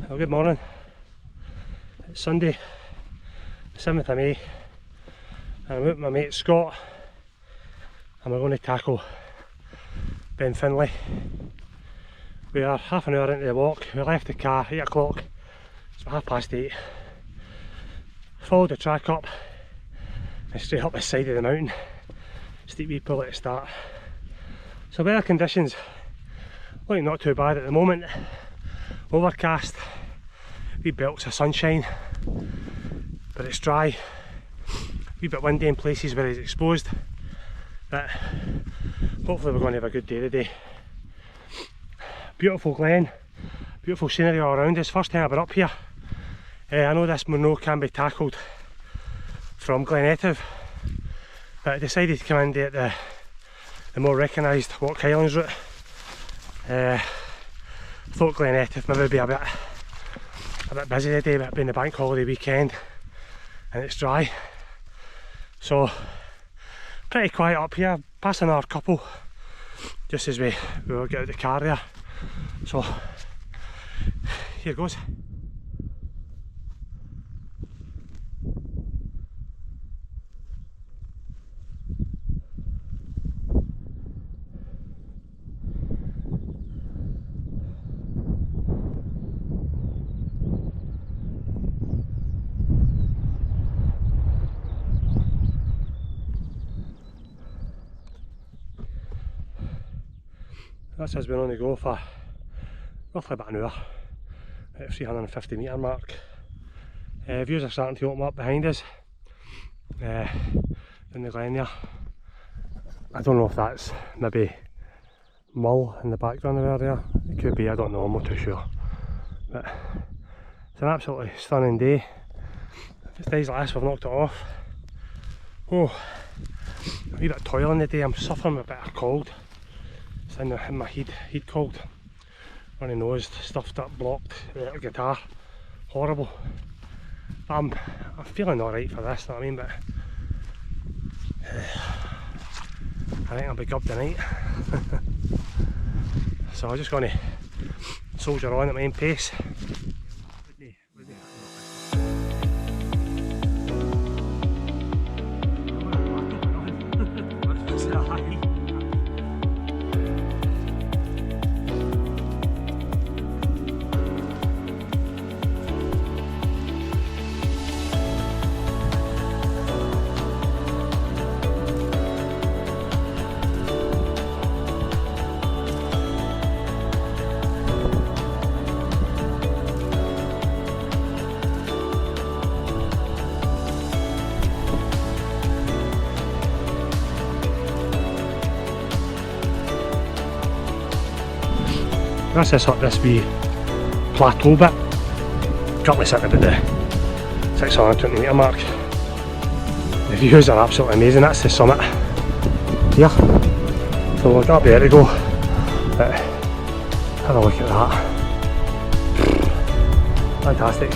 Well, good morning. It's Sunday, the 7th of May, and I'm out with my mate Scott, and we're going to tackle Beinn Fhionnlaidh. We are half an hour into the walk. We left the car 8 o'clock, it's about 8:30. Followed the track up and straight up the side of the mountain. Steep wee pull at the start. So weather conditions looking not too bad at the moment. Overcast, wee belts of sunshine, but it's dry. Wee bit windy in places where it's exposed, but hopefully we're going to have a good day today. Beautiful glen, beautiful scenery all around us. First time I've been up here. I know this Munro can be tackled from Glen Creran, but I decided to come in at the more recognised Walk Highlands route. Thought Glen Creran maybe be a bit busy today, but being the bank holiday weekend and it's dry, so pretty quiet up here. Passing our couple just as we will get out the car there, so here goes. This has been on the go for roughly about an hour, at 350 metre mark. Views are starting to open up behind us, in the glen there. I don't know if that's maybe Mull in the background over there, it could be, I don't know, I'm not too sure. But it's an absolutely stunning day. If it's days like this we've knocked it off. Oh, a wee bit toiling today, I'm suffering with a bit of cold. It's in my head cold. Runny nose, stuffed up, blocked, the guitar. Horrible. I'm feeling alright for this, know what I mean, but I think I'll be gubbed tonight. So I'm just going to soldier on at my own pace. This is up this wee plateau bit, currently sitting about the 620 metre mark. The views are absolutely amazing. That's the summit here, so we've got up there to go, but have a look at that, fantastic.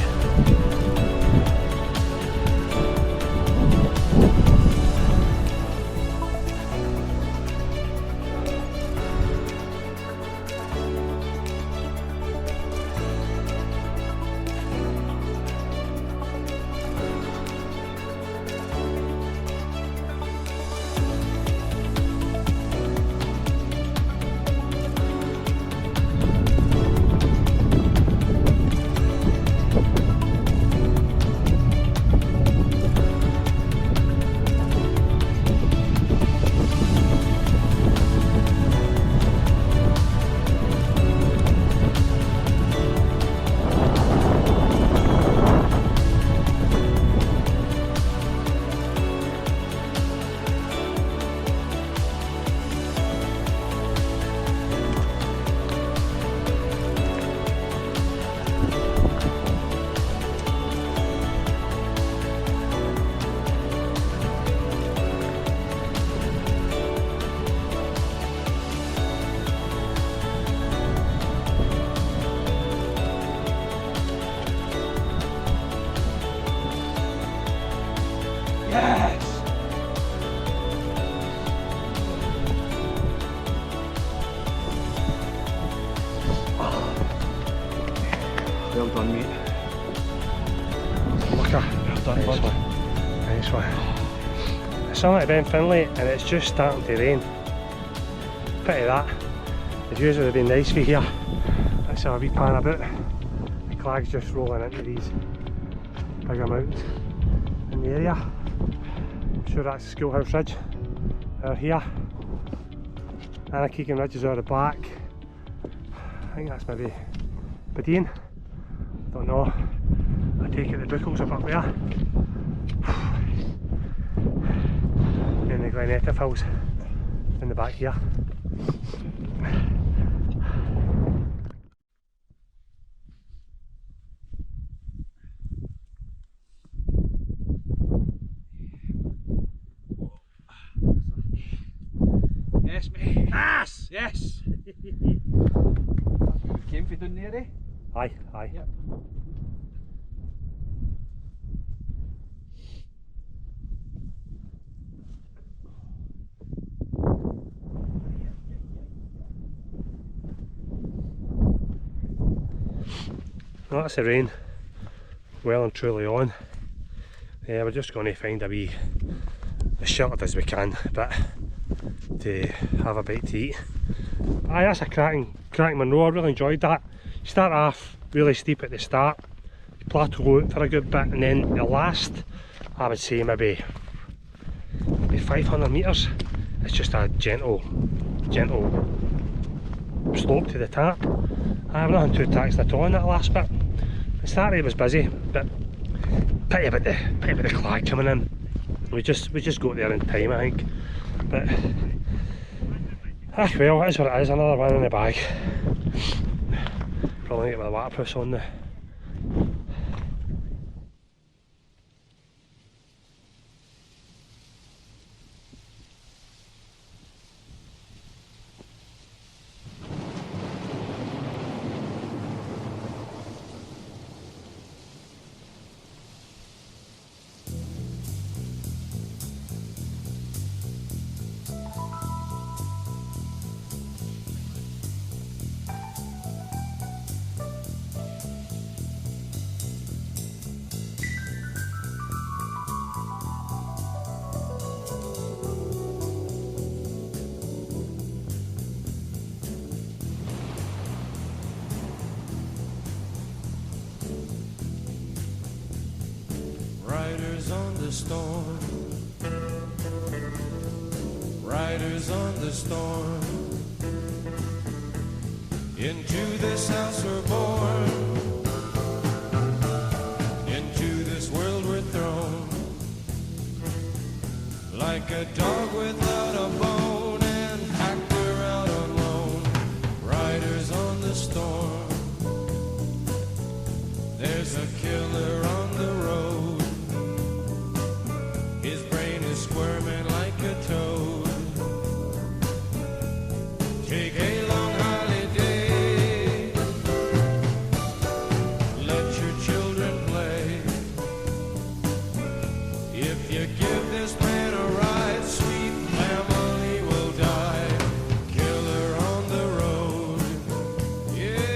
Well done, mate. Looker. Well done, Nice bud. one. Nice one. It's something like Beinn Fhionnlaidh and it's just starting to rain. Pity that. The views would have been nice for here. Let's have a wee pan about. The clag's just rolling into these bigger mountains in the area. I'm sure that's Schoolhouse Ridge out here. Annakeegan Ridge is out the back. I think that's maybe Beinn. Don't know. I take it the Buckles are up there. And the Glen Hills in the back here. Yes, mate. Yes! Yes! Came for down there, eh? Aye, aye. Yep. Well, that's the rain well and truly on. We're just going to find a wee, as sheltered as we can, but to have a bite to eat. Aye, that's a cracking Munro. I really enjoyed that. You start off really steep at the start, you plateau out for a good bit, and then the last, I would say maybe 500 metres, it's just a gentle slope to the top. I have nothing too taxing at all in that last bit. The start it was busy, but pity about the clag coming in. We just got there in time, I think. But well, it is what it is. Another one in the bag. Probably get my waterproofs on now. Riders on the storm, riders on the storm. Into this house we're born, into this world we're thrown, like a dog without a bone and hacked we're out alone. Riders on the storm, there's a killer on the road. His brain is squirming like a toad. Take a long holiday, let your children play. If you give this man a ride, sweet family will die. Killer on the road, yeah.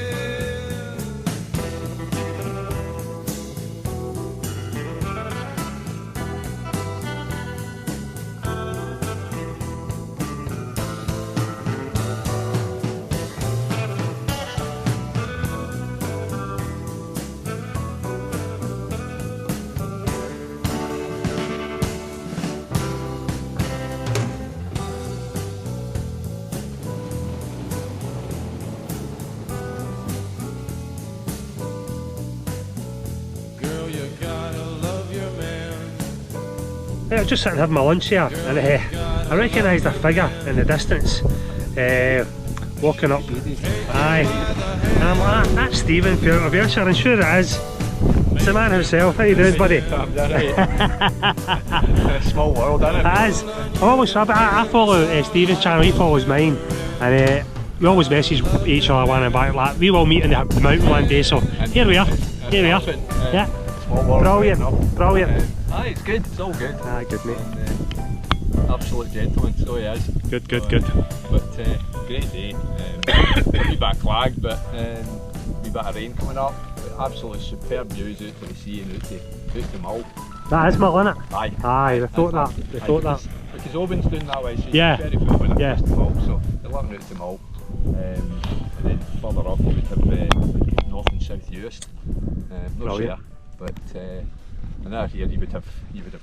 Girl, you gotta love your man. I was just sitting having my lunch here, and I recognised a figure in the distance, walking up. Aye, and I'm like, that's Stephen Fhionnlaidh of Ayrshire, and sure it is. It's the man himself. How you doing, buddy? Small world, isn't it? It is. I follow Stephen's channel, he follows mine, and we always message each other one and back. Like, we will meet in the mountain one day, so here we are. Here we are. Yeah. Small world. Brilliant. Brilliant. Aye, it's good. It's all good. Aye, good mate. Absolute gentleman, so he is. Good. But great day. A wee bit clag, but we bit of rain coming up. But absolutely superb views out to the sea and out to Mull. That is Mull, isn't it? Aye. Aye, they thought that. They thought that. Because Oban's down that way, so Yeah. it's very full when it Yeah. comes to Mull, so they're looking out to Mull. And then further up you would have north and south Uist. Not Brilliant. sure, but and out here you would have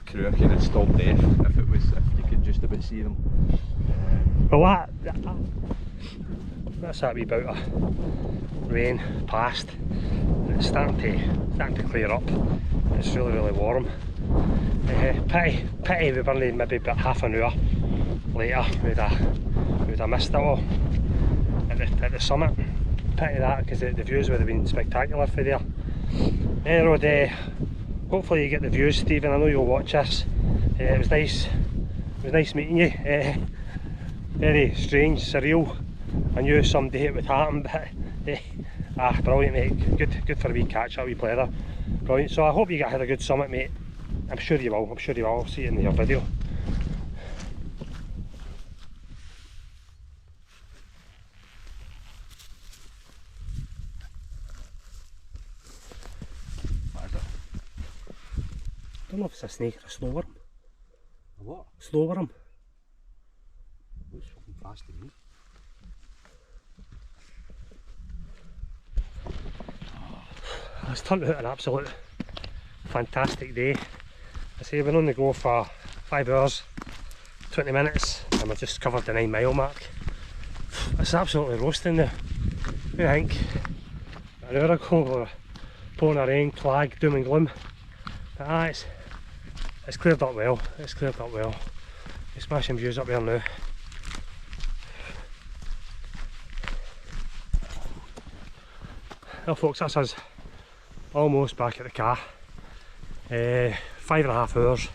Cruachan and Stalldeath if you could just about see them. Well, that's that wee bout of rain past. It's starting to clear up. It's really warm. Pity we've only maybe about half an hour later. We'd have missed it all at the summit. Pity that, because the views would have been spectacular for there. Anyway, hopefully you get the views, Stephen. I know you'll watch this. It was nice meeting you. Very strange, surreal. I knew someday it would happen, but brilliant, mate. Good for a wee catch up, wee blether. Brilliant. So I hope you had a good summit, mate. I'm sure you will. I'll see it in your video. What is it? I don't know if it's a snake or a slow worm. A what? Slow worm. Looks fucking fast to me. It's turned out an absolute fantastic day. I say we've been on the go for 5 hours, 20 minutes, and we've just covered the 9 mile mark. It's absolutely roasting now. I think an hour ago we were pouring our rain, clag, doom and gloom. But it's cleared up well. It's cleared up well. We're smashing views up there now. Well folks, that's us almost back at the car. 5.5 hours,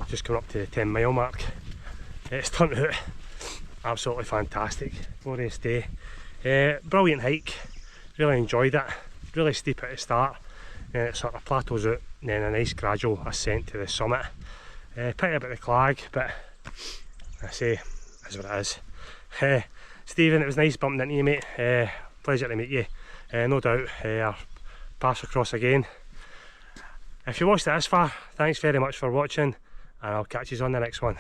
just coming up to the 10 mile mark. It's turned out absolutely fantastic, glorious day. Brilliant hike, really enjoyed it. Really steep at the start, and it sort of plateaus out, and then a nice gradual ascent to the summit. Pity about the clag, but I say, that's what it is. Stephen, it was nice bumping into you, mate. Pleasure to meet you. No doubt our paths across again. If you watched it this far, thanks very much for watching, and I'll catch you on the next one.